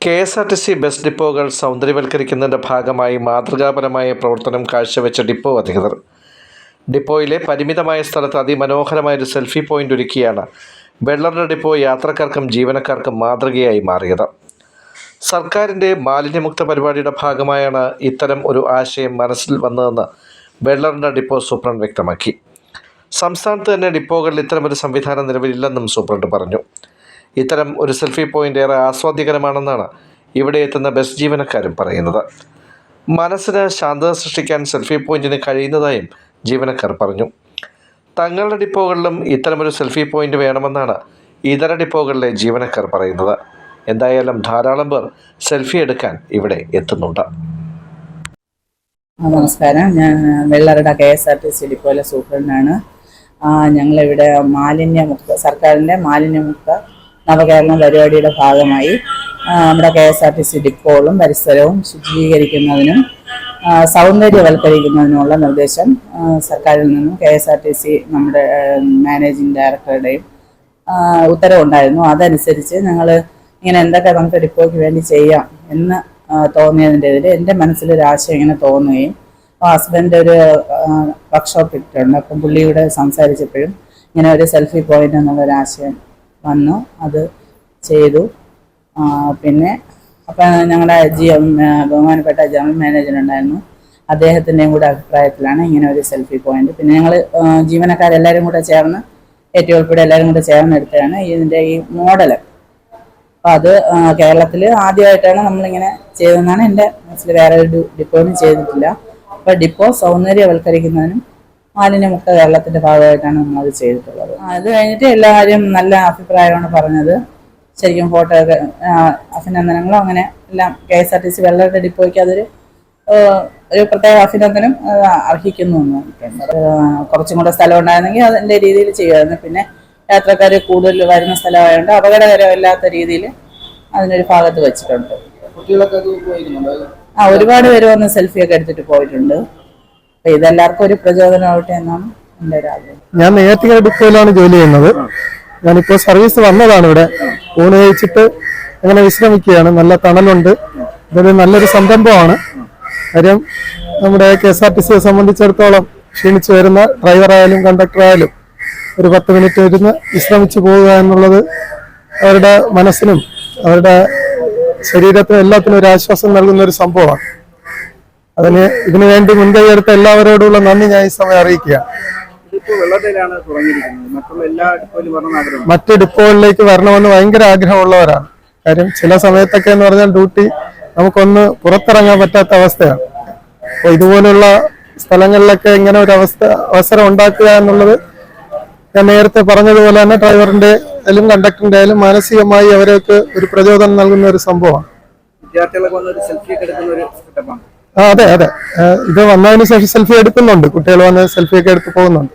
KSRTC bus ഡിപ്പോകൾ സൗന്ദര്യവൽക്കരിക്കുന്നതിന്റെ ഭാഗമായി മാതൃകാപരമായ പ്രവർത്തനം കാഴ്ചവെച്ച ഡിപ്പോ അധികൃതർ. ഡിപ്പോയിലെ പരിമിതമായ സ്ഥലത്ത് അതിമനോഹരമായൊരു സെൽഫി പോയിന്റ് ഒരുക്കിയാണ് വെള്ളറട ഡിപ്പോ യാത്രക്കാർക്കും ജീവനക്കാർക്കും മാതൃകയായി മാറിയത്. സർക്കാരിൻ്റെ മാലിന്യമുക്ത പരിപാടിയുടെ ഭാഗമായാണ് ഇത്തരം ഒരു ആശയം മനസ്സിൽ വന്നതെന്ന് വെള്ളറട ഡിപ്പോ സൂപ്രണ്ട് വ്യക്തമാക്കി. സംസ്ഥാനത്ത് തന്നെ ഡിപ്പോകളിൽ ഇത്തരമൊരു സംവിധാനം നിലവിലില്ലെന്നും സൂപ്രണ്ട് പറഞ്ഞു. ഇത്തരം ഒരു സെൽഫി പോയിന്റ് ഏറെ ആസ്വാദ്യകരമാണെന്നാണ് ഇവിടെ എത്തുന്ന ബസ് ജീവനക്കാരും പറയുന്നത്. മനസ്സിന് ശാന്തത സൃഷ്ടിക്കാൻ സെൽഫി പോയിന്റിന് കഴിയുന്നതായും ജീവനക്കാർ പറഞ്ഞു. തങ്ങളുടെ ഡിപ്പോകളിലും ഇത്തരമൊരു സെൽഫി പോയിന്റ് വേണമെന്നാണ് ഇതര ഡിപ്പോകളിലെ ജീവനക്കാർ പറയുന്നത്. എന്തായാലും ധാരാളം പേർ സെൽഫി എടുക്കാൻ ഇവിടെ എത്തുന്നുണ്ട്. നമസ്കാരം, ഞാൻ വെള്ളറട കെ.എസ്.ആർ.ടി.സി ഡിപ്പോയിലെ സൂപ്രണ്ടാണ്. ഞങ്ങളിവിടെ സർക്കാരിൻ്റെ മാലിന്യമുക്ത നവകേരളം പരിപാടിയുടെ ഭാഗമായി നമ്മുടെ കെ.എസ്.ആർ.ടി.സി ഡിപ്പോകളും പരിസരവും ശുചീകരിക്കുന്നതിനും സൗന്ദര്യവൽക്കരിക്കുന്നതിനുമുള്ള നിർദ്ദേശം സർക്കാരിൽ നിന്നും കെ.എസ്.ആർ.ടി.സി നമ്മുടെ മാനേജിംഗ് ഡയറക്ടറുടെയും ഉത്തരവുണ്ടായിരുന്നു. അതനുസരിച്ച് ഞങ്ങൾ ഇങ്ങനെ എന്തൊക്കെ നമുക്ക് ഡിപ്പോയ്ക്ക് വേണ്ടി ചെയ്യാം എന്ന് തോന്നിയതിൻ്റെ ഇതിൽ എൻ്റെ മനസ്സിലൊരാശയം ഇങ്ങനെ തോന്നുകയും ഹസ്ബൻഡ് ഒരു വർക്ക്ഷോപ്പ് ഇട്ടിട്ടുണ്ട്. അപ്പം പുള്ളിയുടെ സംസാരിച്ചപ്പോഴും ഇങ്ങനെ ഒരു സെൽഫി പോയിന്റ് എന്നുള്ളൊരാശയം വന്നു. അത് ചെയ്തു. പിന്നെ അപ്പം ഞങ്ങളുടെ ബഹുമാനപ്പെട്ട ജനറൽ മാനേജർ ഉണ്ടായിരുന്നു. അദ്ദേഹത്തിൻ്റെയും കൂടെ അഭിപ്രായത്തിലാണ് ഇങ്ങനെ ഒരു സെൽഫി പോയിന്റ്. പിന്നെ ഞങ്ങൾ ജീവനക്കാരെല്ലാവരും കൂടെ ചേർന്ന് ഏറ്റവും ഉൾപ്പെടെ എല്ലാവരും കൂടെ ചേർന്ന് എടുത്തതാണ് ഇതിൻ്റെ ഈ മോഡല്. അപ്പം അത് കേരളത്തിൽ ആദ്യമായിട്ടാണ് നമ്മളിങ്ങനെ ചെയ്തതെന്നാണ് എൻ്റെ മനസ്സിൽ. വേറെ ഒരു ഡിപ്പോയിലും ചെയ്തിട്ടില്ല. അപ്പോൾ ഡിപ്പോ സൗന്ദര്യവൽക്കരിക്കുന്നതിനും മാലിന്യമുക്ത കേരളത്തിൻ്റെ ഭാഗമായിട്ടാണ് നമ്മളത് ചെയ്തിട്ടുള്ളത്. അത് കഴിഞ്ഞിട്ട് എല്ലാവരും നല്ല അഭിപ്രായമാണ് പറഞ്ഞത്. ശരിക്കും ഫോട്ടോ ഒക്കെ അഭിനന്ദനങ്ങളും അങ്ങനെ എല്ലാം കെ.എസ്.ആർ.ടി.സി വെള്ളറട ഡിപ്പോയ്ക്ക് അതൊരു പ്രത്യേക അഭിനന്ദനം അർഹിക്കുന്നു എന്ന് പറഞ്ഞിട്ടുണ്ട്. കുറച്ചും കൂടെ സ്ഥലം ഉണ്ടായിരുന്നെങ്കിൽ അതിൻ്റെ രീതിയിൽ ചെയ്യുമായിരുന്നു. പിന്നെ യാത്രക്കാർ കൂടുതൽ വരുന്ന സ്ഥലമായതുകൊണ്ട് അപകടകരമില്ലാത്ത രീതിയിൽ അതിനൊരു ഭാഗത്ത് വെച്ചിട്ടുണ്ട്. ഒരുപാട് പേര് വന്ന് സെൽഫിയൊക്കെ എടുത്തിട്ട് പോയിട്ടുണ്ട്. അപ്പൊ ഇതെല്ലാവർക്കും ഒരു പ്രചോദനമാവട്ടെ എന്നാണ് എൻ്റെ ഒരു ആഗ്രഹം. ഞാൻ നേരത്തെ ഡിപ്പോയിലാണ് ജോലി ചെയ്യുന്നത്. ഞാനിപ്പോൾ സർവീസ് വന്നതാണ്. ഇവിടെ ഊണ് കഴിച്ചിട്ട് അങ്ങനെ വിശ്രമിക്കുകയാണ്. നല്ല തണലുണ്ട്. ഇതൊരു നല്ലൊരു സംരംഭമാണ്. കാര്യം നമ്മുടെ കെ.എസ്.ആർ.ടി.സിയെ സംബന്ധിച്ചിടത്തോളം ക്ഷീണിച്ചു വരുന്ന ഡ്രൈവറായാലും കണ്ടക്ടറായാലും ഒരു 10 മിനിറ്റ് ഇരുന്ന് വിശ്രമിച്ചു പോവുക എന്നുള്ളത് അവരുടെ മനസ്സിനും അവരുടെ ശരീരത്തിനും എല്ലാത്തിനും ഒരു ആശ്വാസം നൽകുന്ന ഒരു സംഭവമാണ്. ഇതിനു വേണ്ടി മുൻകൈ എടുത്ത എല്ലാവരോടുള്ള നന്ദി ഞാൻ ഈ സമയം അറിയിക്കുകയാണ്. മറ്റ് ഡിപ്പോകളിലേക്ക് വരണമെന്ന് ഭയങ്കര ആഗ്രഹമുള്ളവരാണ്. കാര്യം ചില സമയത്തൊക്കെ എന്ന് പറഞ്ഞാൽ ഡ്യൂട്ടി നമുക്കൊന്ന് പുറത്തിറങ്ങാൻ പറ്റാത്ത അവസ്ഥയാണ്. അപ്പോൾ ഇതുപോലുള്ള സ്ഥലങ്ങളിലൊക്കെ ഇങ്ങനെ ഒരു അവസരം ഉണ്ടാക്കുക എന്നുള്ളത് ഞാൻ നേരത്തെ പറഞ്ഞതുപോലെ തന്നെ ഡ്രൈവറിന്റെ ആയാലും കണ്ടക്ടറിന്റെ ആയാലും മാനസികമായി അവർക്ക് ഒരു പ്രചോദനം നൽകുന്ന ഒരു സംഭവമാണ്. അതെ, ഇത് വന്നതിന് ശേഷം സെൽഫി എടുക്കുന്നുണ്ട്. കുട്ടികൾ വന്ന് സെൽഫി ഒക്കെ എടുത്ത് പോകുന്നുണ്ട്.